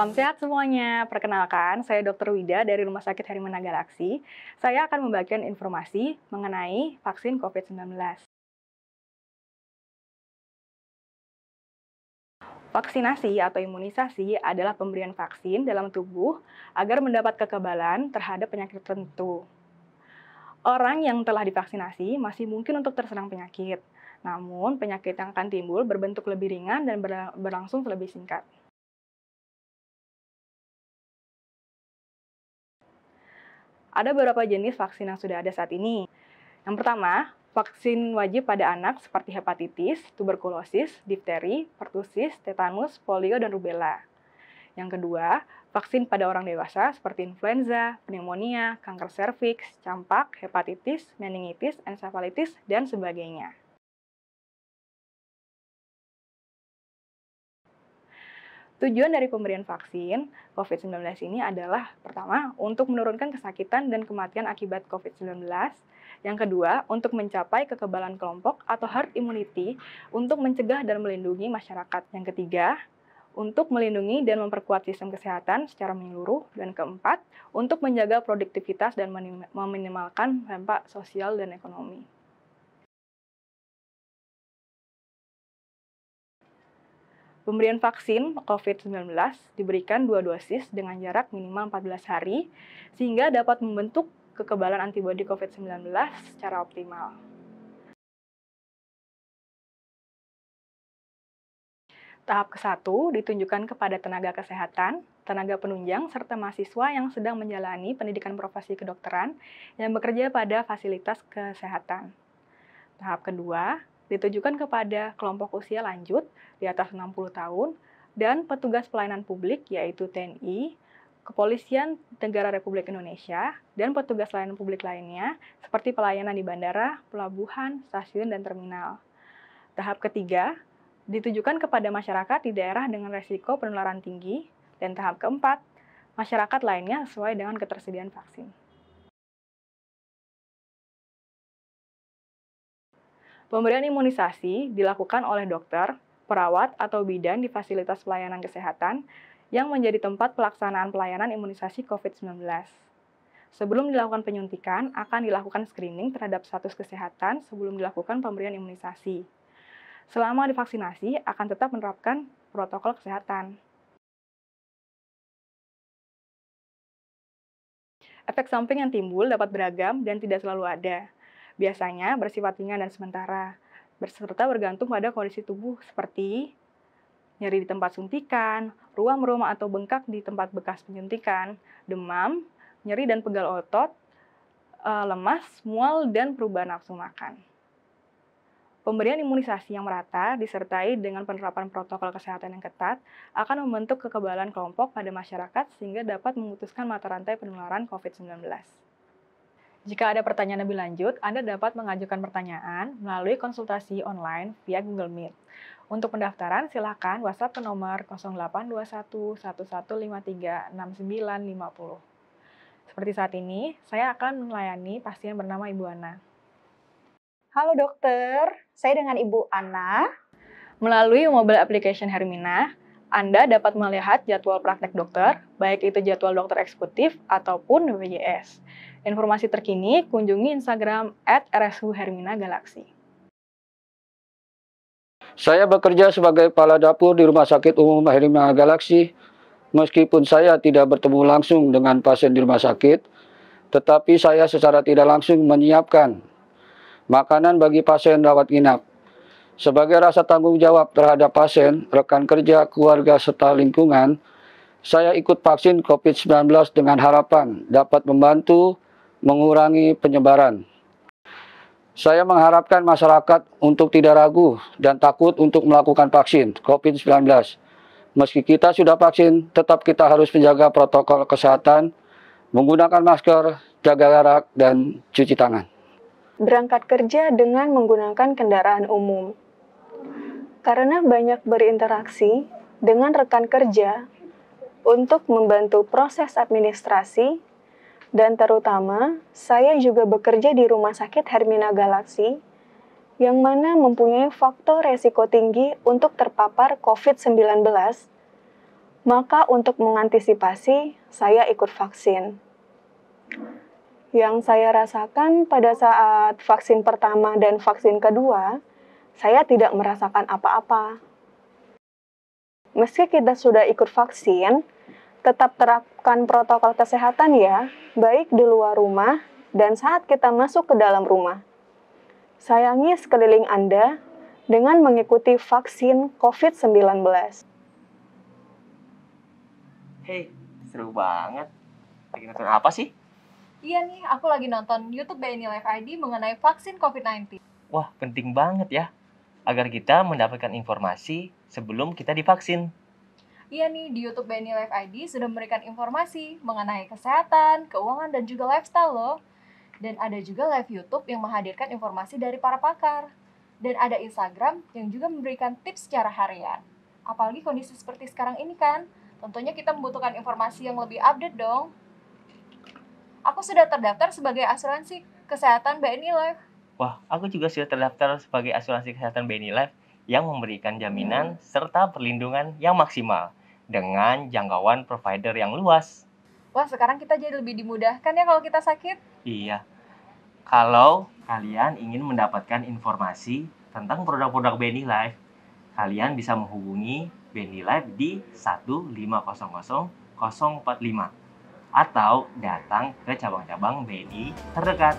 Salam sehat semuanya. Perkenalkan, saya Dr. Wida dari Rumah Sakit Hermina Galaksi. Saya akan membagikan informasi mengenai vaksin COVID-19. Vaksinasi atau imunisasi adalah pemberian vaksin dalam tubuh agar mendapat kekebalan terhadap penyakit tertentu. Orang yang telah divaksinasi masih mungkin untuk terserang penyakit. Namun, penyakit yang akan timbul berbentuk lebih ringan dan berlangsung lebih singkat. Ada beberapa jenis vaksin yang sudah ada saat ini. Yang pertama, vaksin wajib pada anak seperti hepatitis, tuberkulosis, difteri, pertusis, tetanus, polio, dan rubella. Yang kedua, vaksin pada orang dewasa seperti influenza, pneumonia, kanker serviks, campak, hepatitis, meningitis, ensefalitis, dan sebagainya. Tujuan dari pemberian vaksin COVID-19 ini adalah, pertama, untuk menurunkan kesakitan dan kematian akibat COVID-19. Yang kedua, untuk mencapai kekebalan kelompok atau herd immunity untuk mencegah dan melindungi masyarakat. Yang ketiga, untuk melindungi dan memperkuat sistem kesehatan secara menyeluruh. Dan keempat, untuk menjaga produktivitas dan meminimalkan dampak sosial dan ekonomi. Pemberian vaksin COVID-19 diberikan 2 dosis dengan jarak minimal 14 hari, sehingga dapat membentuk kekebalan antibodi COVID-19 secara optimal. Tahap ke-1 ditunjukkan kepada tenaga kesehatan, tenaga penunjang, serta mahasiswa yang sedang menjalani pendidikan profesi kedokteran yang bekerja pada fasilitas kesehatan. Tahap kedua ditujukan kepada kelompok usia lanjut di atas 60 tahun dan petugas pelayanan publik yaitu TNI, Kepolisian Negara Republik Indonesia, dan petugas pelayanan publik lainnya seperti pelayanan di bandara, pelabuhan, stasiun, dan terminal. Tahap ketiga ditujukan kepada masyarakat di daerah dengan risiko penularan tinggi, dan tahap keempat, masyarakat lainnya sesuai dengan ketersediaan vaksin. Pemberian imunisasi dilakukan oleh dokter, perawat, atau bidan di fasilitas pelayanan kesehatan yang menjadi tempat pelaksanaan pelayanan imunisasi COVID-19. Sebelum dilakukan penyuntikan, akan dilakukan screening terhadap status kesehatan sebelum dilakukan pemberian imunisasi. Selama divaksinasi, akan tetap menerapkan protokol kesehatan. Efek samping yang timbul dapat beragam dan tidak selalu ada. Biasanya bersifat ringan dan sementara, serta bergantung pada kondisi tubuh seperti nyeri di tempat suntikan, ruam-ruam atau bengkak di tempat bekas penyuntikan, demam, nyeri dan pegal otot, lemas, mual, dan perubahan nafsu makan. Pemberian imunisasi yang merata disertai dengan penerapan protokol kesehatan yang ketat akan membentuk kekebalan kelompok pada masyarakat sehingga dapat memutuskan mata rantai penularan COVID-19. Jika ada pertanyaan lebih lanjut, Anda dapat mengajukan pertanyaan melalui konsultasi online via Google Meet. Untuk pendaftaran, silakan WhatsApp ke nomor 0821 1153 6950. Seperti saat ini, saya akan melayani pasien bernama Ibu Ana. Halo dokter, saya dengan Ibu Ana. Melalui mobile application Hermina, Anda dapat melihat jadwal praktek dokter, baik itu jadwal dokter eksekutif ataupun BPJS. Informasi terkini, kunjungi Instagram @rsuherminagalaksi. Saya bekerja sebagai kepala dapur di Rumah Sakit Umum Hermina Galaksi. Meskipun saya tidak bertemu langsung dengan pasien di rumah sakit, tetapi saya secara tidak langsung menyiapkan makanan bagi pasien rawat inap. Sebagai rasa tanggung jawab terhadap pasien, rekan kerja, keluarga, serta lingkungan, saya ikut vaksin COVID-19 dengan harapan dapat membantu mengurangi penyebaran. Saya mengharapkan masyarakat untuk tidak ragu dan takut untuk melakukan vaksin COVID-19. Meski kita sudah vaksin, tetap kita harus menjaga protokol kesehatan, menggunakan masker, jaga jarak, dan cuci tangan. Berangkat kerja dengan menggunakan kendaraan umum. Karena banyak berinteraksi dengan rekan kerja untuk membantu proses administrasi, dan terutama saya juga bekerja di Rumah Sakit Hermina Galaksi yang mana mempunyai faktor resiko tinggi untuk terpapar COVID-19. Maka untuk mengantisipasi, saya ikut vaksin. Yang saya rasakan pada saat vaksin pertama dan vaksin kedua, saya tidak merasakan apa-apa. Meski kita sudah ikut vaksin, tetap terapkan protokol kesehatan ya, baik di luar rumah dan saat kita masuk ke dalam rumah. Sayangi sekeliling Anda dengan mengikuti vaksin COVID-19. Hei, seru banget. Lagi nonton apa sih? Iya nih, aku lagi nonton YouTube BNI Live ID mengenai vaksin COVID-19. Wah, penting banget ya. Agar kita mendapatkan informasi sebelum kita divaksin. Iya nih, di YouTube BNI Live ID sudah memberikan informasi mengenai kesehatan, keuangan, dan juga lifestyle loh. Dan ada juga live YouTube yang menghadirkan informasi dari para pakar. Dan ada Instagram yang juga memberikan tips secara harian. Apalagi kondisi seperti sekarang ini kan, tentunya kita membutuhkan informasi yang lebih update dong. Aku sudah terdaftar sebagai asuransi kesehatan BNI Life. Wah, aku juga sudah terdaftar sebagai asuransi kesehatan BNI Life yang memberikan jaminan serta perlindungan yang maksimal dengan jangkauan provider yang luas. Wah, sekarang kita jadi lebih dimudahkan ya kalau kita sakit. Iya. Kalau kalian ingin mendapatkan informasi tentang produk-produk BNI Life, kalian bisa menghubungi BNI Life di 1500 045 atau datang ke cabang-cabang BNI terdekat.